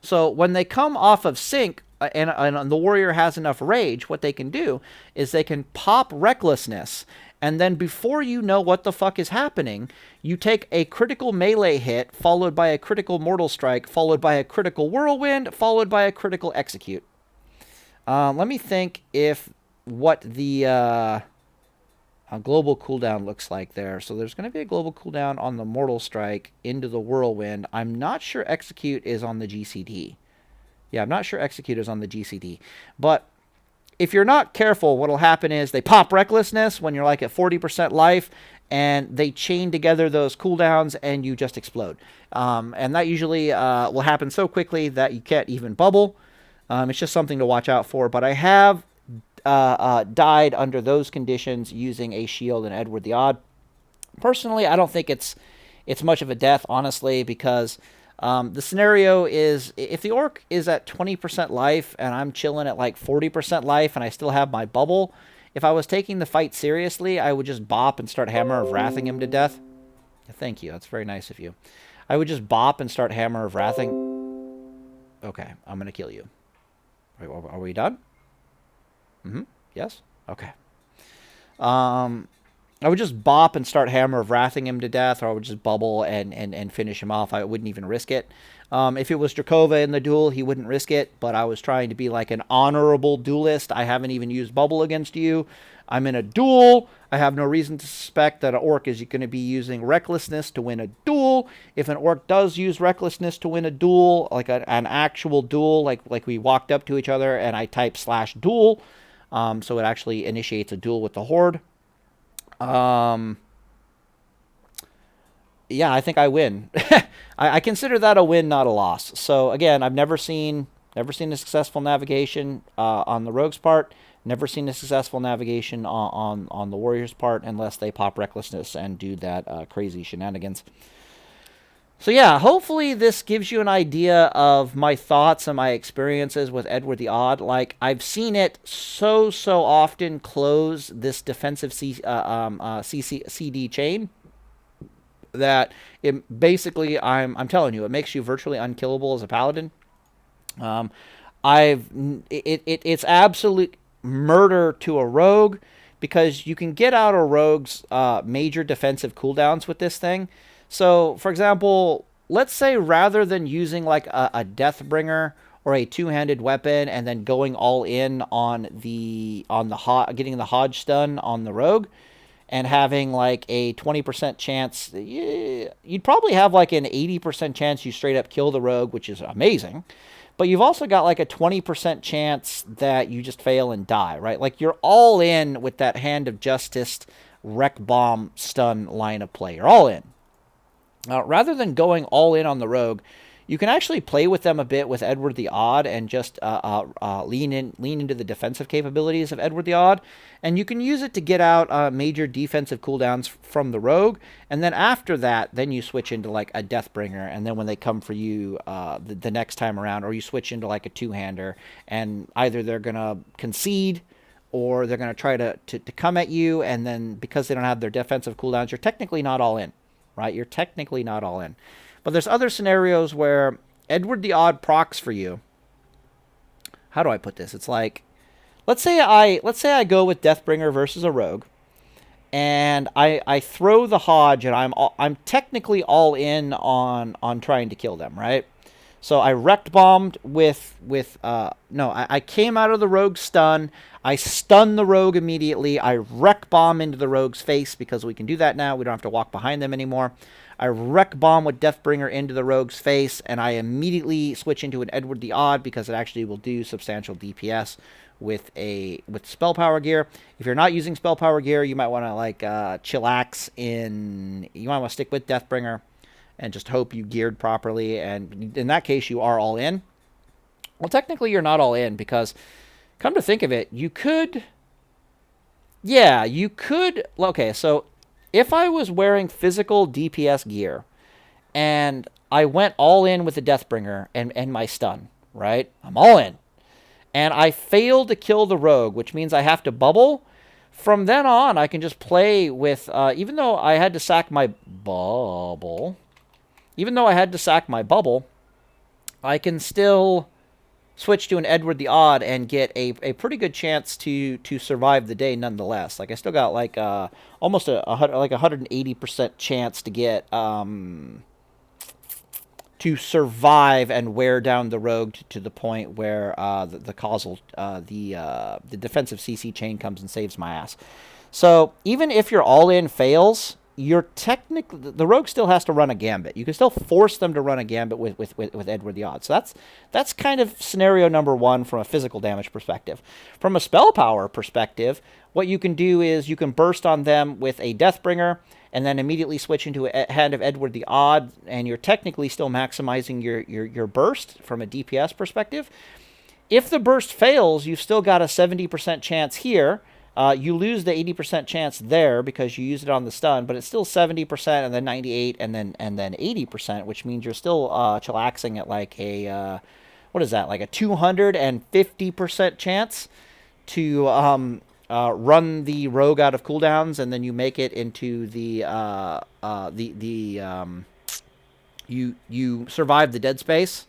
So when they come off of sync and the warrior has enough rage, what they can do is they can pop recklessness. And then before you know what the fuck is happening, you take a critical melee hit, followed by a critical mortal strike, followed by a critical whirlwind, followed by a critical execute. Let me think what the global cooldown looks like there. So there's going to be a global cooldown on the Mortal Strike into the Whirlwind. I'm not sure Execute is on the GCD. Yeah, I'm not sure Execute is on the GCD. But if you're not careful, what'll happen is they pop Recklessness when you're like at 40% life, and they chain together those cooldowns, and you just explode. And that usually will happen so quickly that you can't even bubble. It's just something to watch out for. But I have died under those conditions using a shield and Edward the Odd. Personally, I don't think it's much of a death, honestly, because the scenario is if the orc is at 20% life and I'm chilling at like 40% life and I still have my bubble, if I was taking the fight seriously, I would just bop and start Hammer of Wrathing him to death. Thank you. That's very nice of you. I would just bop and start Hammer of Wrathing. Okay, I'm going to kill you. Are we done? Mm-hmm. Yes? Okay. I would just bop and start Hammer of Wrathing him to death, or I would just bubble and finish him off. I wouldn't even risk it. If it was Drakova in the duel, he wouldn't risk it, but I was trying to be like an honorable duelist. I haven't even used bubble against you. I'm in a duel. I have no reason to suspect that an orc is going to be using recklessness to win a duel. If an orc does use recklessness to win a duel, like an actual duel, like we walked up to each other and I type /duel, so it actually initiates a duel with the horde. Yeah, I think I win. I consider that a win, not a loss. So again, I've never seen a successful navigation on the rogue's part. Never seen a successful navigation on the warrior's part unless they pop recklessness and do that crazy shenanigans. So yeah, hopefully this gives you an idea of my thoughts and my experiences with Edward the Odd. Like, I've seen it so often close this defensive CD chain that it basically, I'm telling you, it makes you virtually unkillable as a paladin. It's absolute murder to a rogue because you can get out a rogue's major defensive cooldowns with this thing. So, for example, let's say rather than using like a Deathbringer or a two-handed weapon and then going all in on getting the Hodge stun on the rogue and having like a 20% chance, you'd probably have like an 80% chance you straight up kill the rogue, which is amazing. But you've also got like a 20% chance that you just fail and die, right? Like, you're all in with that Hand of Justice, Wreck Bomb, Stun line of play. You're all in. Rather than going all in on the rogue, you can actually play with them a bit with Edward the Odd and just lean into the defensive capabilities of Edward the Odd, and you can use it to get out major defensive cooldowns from the rogue, and then after that, then you switch into like a Deathbringer, and then when they come for you the next time around, or you switch into like a two-hander, and either they're gonna concede or they're gonna try to come at you, and then because they don't have their defensive cooldowns, you're technically not all in. Right? You're technically not all in. But there's other scenarios where Edward the Odd procs for you. How do I put this? It's like, let's say I go with Deathbringer versus a rogue, and I throw the Hodge, and I'm technically all in on trying to kill them, right? So I wrecked bombed I came out of the rogue's stun. I stun the rogue immediately. I wreck bomb into the rogue's face because we can do that now. We don't have to walk behind them anymore. I wreck bomb with Deathbringer into the rogue's face, and I immediately switch into an Edward the Odd because it actually will do substantial DPS with spell power gear. If you're not using spell power gear, you might want to like chillax in. You might want to stick with Deathbringer and just hope you geared properly. And in that case, you are all in. Well, technically, you're not all in because, come to think of it, you could... Yeah, you could... Okay, so if I was wearing physical DPS gear and I went all in with the Deathbringer and my stun, right? I'm all in. And I failed to kill the rogue, which means I have to bubble. From then on, I can just play with... even though I had to sack my bubble... I can still switch to an Edward the Odd and get a pretty good chance to survive the day nonetheless. Like, I still got like almost a 180% chance to get to survive and wear down the rogue to the point where the defensive CC chain comes and saves my ass. So even if your all in fails, the rogue still has to run a gambit. You can still force them to run a gambit with Edward the Odd. So that's kind of scenario number one from a physical damage perspective. From a spell power perspective, what you can do is you can burst on them with a Deathbringer and then immediately switch into a Hand of Edward the Odd, and you're technically still maximizing your burst from a DPS perspective. If the burst fails, you've still got a 70% chance here. You lose the 80% chance there because you use it on the stun, but it's still 70% and then 98 and then 80%, which means you're still chillaxing at like a what is that? Like a 250% chance to run the rogue out of cooldowns, and then you make it into you survive the dead space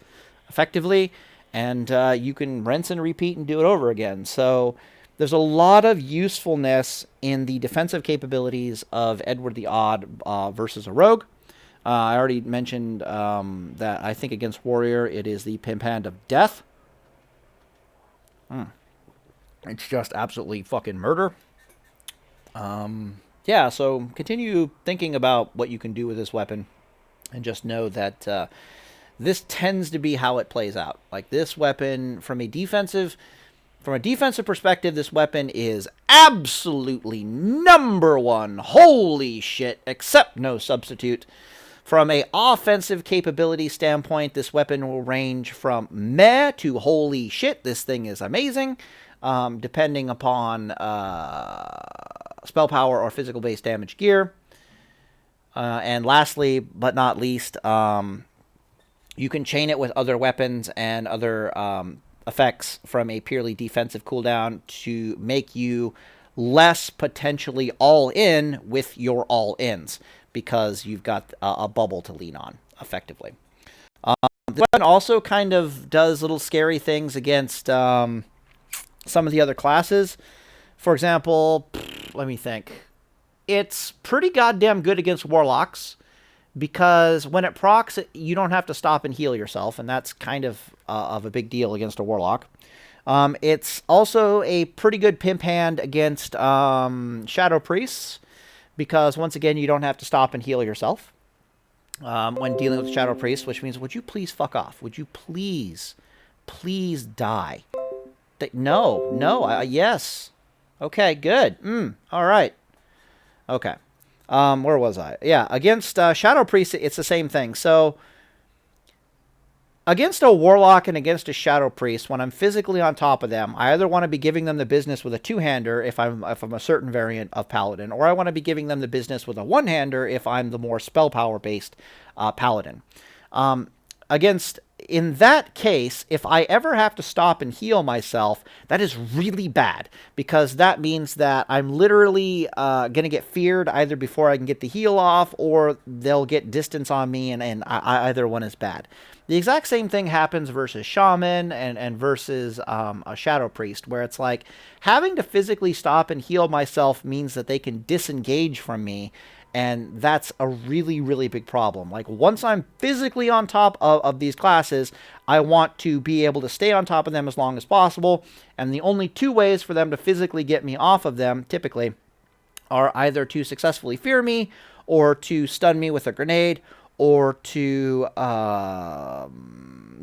effectively, and you can rinse and repeat and do it over again. So there's a lot of usefulness in the defensive capabilities of Edward the Odd versus a rogue. I already mentioned that I think against Warrior, it is the Pimp Hand of Death. It's just absolutely fucking murder. Yeah, so continue thinking about what you can do with this weapon, and just know that this tends to be how it plays out. Like, this weapon, from a defensive perspective, this weapon is absolutely #1. Holy shit, except no substitute. From a offensive capability standpoint, this weapon will range from meh to holy shit, this thing is amazing, depending upon spell power or physical base damage gear. And lastly, but not least, you can chain it with other weapons and other effects from a purely defensive cooldown to make you less potentially all-in with your all-ins, because you've got a bubble to lean on, effectively. This one also kind of does little scary things against some of the other classes. For example, let me think. It's pretty goddamn good against Warlocks, because when it procs, you don't have to stop and heal yourself, and that's kind of a big deal against a Warlock. It's also a pretty good pimp hand against Shadow Priests, because once again, you don't have to stop and heal yourself when dealing with Shadow Priests, which means, would you please fuck off? Would you please die? No, yes. Okay, good. All right. Okay. Where was I? Yeah, against Shadow Priest, it's the same thing. So, against a Warlock and against a Shadow Priest, when I'm physically on top of them, I either want to be giving them the business with a two-hander if I'm a certain variant of Paladin, or I want to be giving them the business with a one-hander if I'm the more spell power-based Paladin. In that case, if I ever have to stop and heal myself, that is really bad, because that means that I'm literally going to get feared either before I can get the heal off, or they'll get distance on me, and either one is bad. The exact same thing happens versus Shaman and versus a Shadow Priest, where it's like having to physically stop and heal myself means that they can disengage from me. And that's a really, really big problem. Like, once I'm physically on top of these classes, I want to be able to stay on top of them as long as possible. And the only two ways for them to physically get me off of them, typically, are either to successfully fear me, or to stun me with a grenade, or to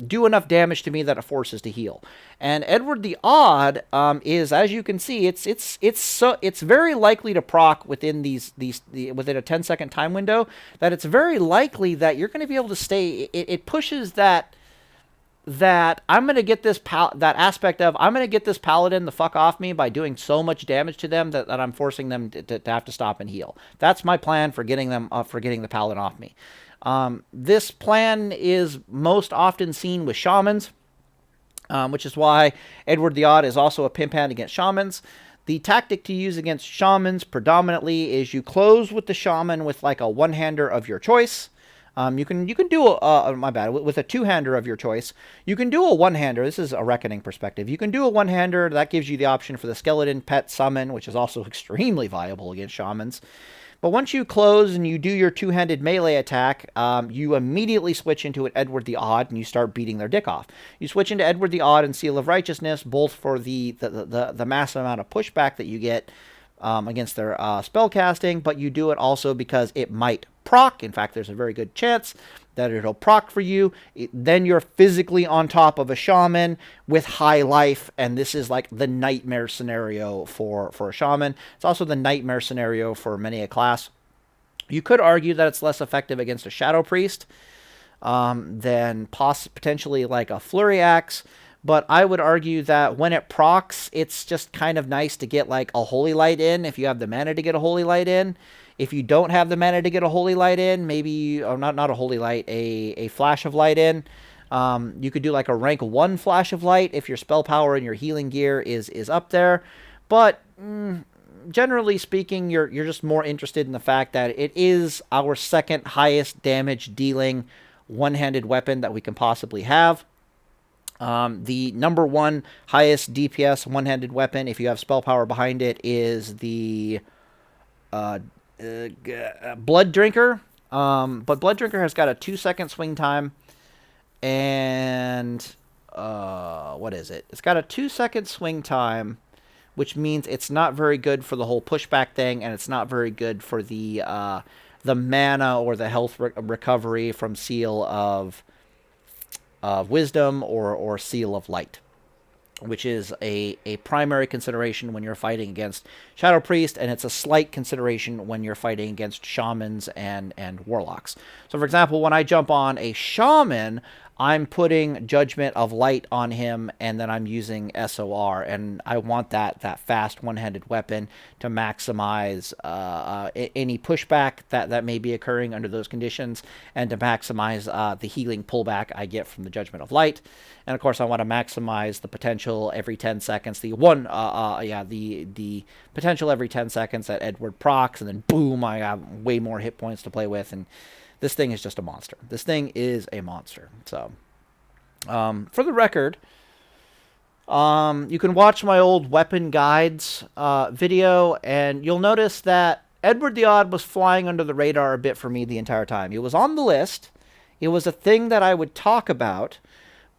do enough damage to me that it forces to heal. And Edward the Odd is, as you can see, it's very likely to proc within within a 10-second time window. That it's very likely that you're going to be able to stay. It pushes that I'm going to get this that aspect of I'm going to get this Paladin the fuck off me by doing so much damage to them that I'm forcing them to have to stop and heal. That's my plan for getting them for getting the Paladin off me. This plan is most often seen with Shamans, which is why Edward the Odd is also a pimp hand against Shamans. The tactic to use against Shamans predominantly is you close with the Shaman with like a one-hander of your choice. You can do with a two-hander of your choice. You can do a one-hander. This is a Reckoning perspective. You can do a one-hander. That gives you the option for the Skeleton Pet Summon, which is also extremely viable against Shamans. But once you close and you do your two-handed melee attack, you immediately switch into an Edward the Odd and you start beating their dick off. You switch into Edward the Odd and Seal of Righteousness, both for the massive amount of pushback that you get against their spell casting, but you do it also because it might proc. In fact, there's a very good chance that it'll proc for you. Then you're physically on top of a Shaman with high life, and this is like the nightmare scenario for a Shaman. It's also the nightmare scenario for many a class. You could argue that it's less effective against a Shadow Priest than potentially like a Flurry Axe, but I would argue that when it procs, it's just kind of nice to get like a Holy Light in if you have the mana to get a Holy Light in. If you don't have the mana to get a Holy Light in, maybe, or not a Holy Light, a Flash of Light in. You could do like a rank 1 Flash of Light if your spell power and your healing gear is up there. But generally speaking, you're just more interested in the fact that it is our second highest damage dealing one-handed weapon that we can possibly have. The number one highest DPS one-handed weapon, if you have spell power behind it, is the Blood Drinker. But Blood Drinker has got a 2-second swing time, and what is it? It's got a 2-second swing time, which means it's not very good for the whole pushback thing, and it's not very good for the mana or the health recovery from Seal of Wisdom or Seal of Light, which is a primary consideration when you're fighting against Shadow Priest, and it's a slight consideration when you're fighting against Shamans and Warlocks. So, for example, when I jump on a Shaman, I'm putting Judgment of Light on him, and then I'm using SOR, and I want that fast one-handed weapon to maximize any pushback that may be occurring under those conditions, and to maximize the healing pullback I get from the Judgment of Light. And of course, I want to maximize the potential every 10 seconds. The potential every 10 seconds that Edward procs, and then boom, I have way more hit points to play with, and this thing is just a monster. This thing is a monster. So, for the record, you can watch my old weapon guides video, and you'll notice that Edward the Odd was flying under the radar a bit for me the entire time. It was on the list. It was a thing that I would talk about,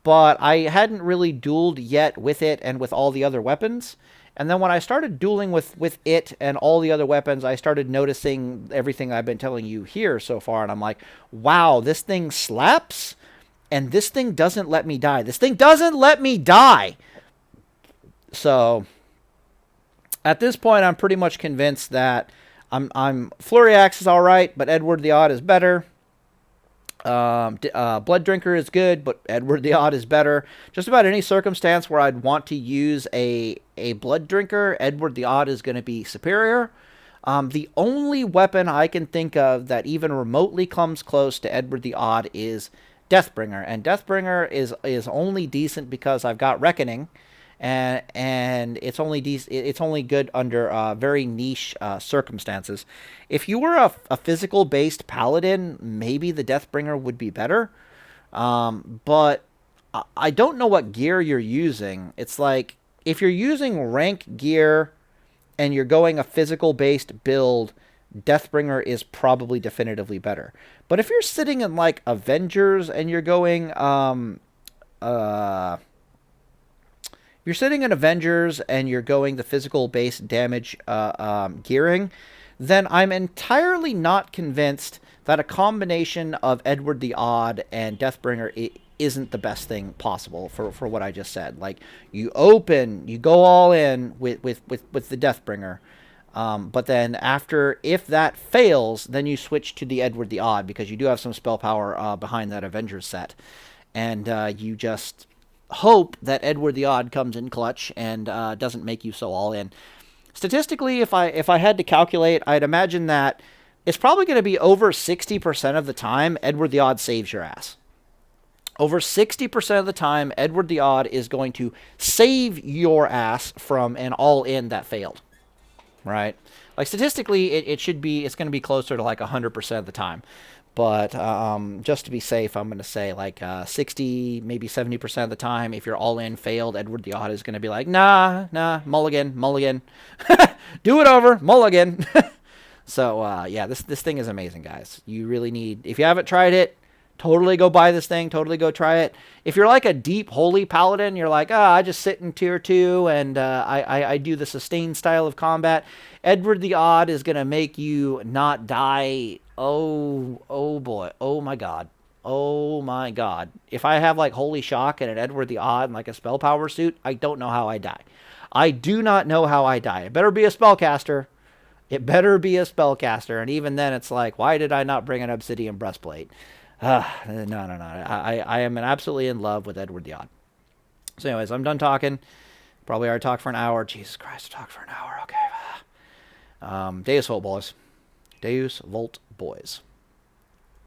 but I hadn't really dueled yet with it and with all the other weapons. And then when I started dueling with it and all the other weapons, I started noticing everything I've been telling you here so far. And I'm like, wow, this thing slaps, and this thing doesn't let me die. This thing doesn't let me die. So at this point, I'm pretty much convinced that I'm Flurry Axe is all right, but Edward the Odd is better. Blood Drinker is good, but Edward the Odd is better. Just about any circumstance where I'd want to use a Blood Drinker, Edward the Odd is going to be superior. The only weapon I can think of that even remotely comes close to Edward the Odd is Deathbringer, and Deathbringer is only decent because I've got Reckoning, and it's only good under very niche circumstances. If you were a physical based paladin, maybe the Deathbringer would be better, but I don't know what gear you're using. It's like, if you're using rank gear and you're going a physical based build, Deathbringer is probably definitively better. But if you're sitting in like Avengers and you're going you're sitting in Avengers and you're going the physical base damage gearing, then I'm entirely not convinced that a combination of Edward the Odd and Deathbringer isn't the best thing possible for what I just said. Like, you go all in with the Deathbringer, but then after, if that fails, then you switch to the Edward the Odd, because you do have some spell power behind that Avengers set, and you just hope that Edward the Odd comes in clutch and doesn't make you so all in. Statistically, if I had to calculate, I'd imagine that it's probably going to be over 60% of the time Edward the Odd saves your ass. Over 60% of the time, Edward the Odd is going to save your ass from an all-in that failed. Right? Like, statistically, it's going to be closer to like 100% of the time. But just to be safe, I'm going to say like 60, maybe 70% of the time, if you're all in failed, Edward the Odd is going to be like, nah, mulligan. Do it over, mulligan. So, yeah, this thing is amazing, guys. You really need, if you haven't tried it, totally go buy this thing. Totally go try it. If you're like a deep holy paladin, you're like, I just sit in tier 2 and I do the sustained style of combat. Edward the Odd is going to make you not die. Oh boy. Oh my god. Oh my god. If I have like Holy Shock and an Edward the Odd and like a spell power suit, I don't know how I die. I do not know how I die. It better be a spellcaster. It better be a spellcaster. And even then, it's like, why did I not bring an obsidian breastplate? No. I am absolutely in love with Edward the Odd. So anyways, I'm done talking. Probably already talked for an hour. Jesus Christ, talk for an hour. Okay. Deus Volt, boys. Deus Volt, boys.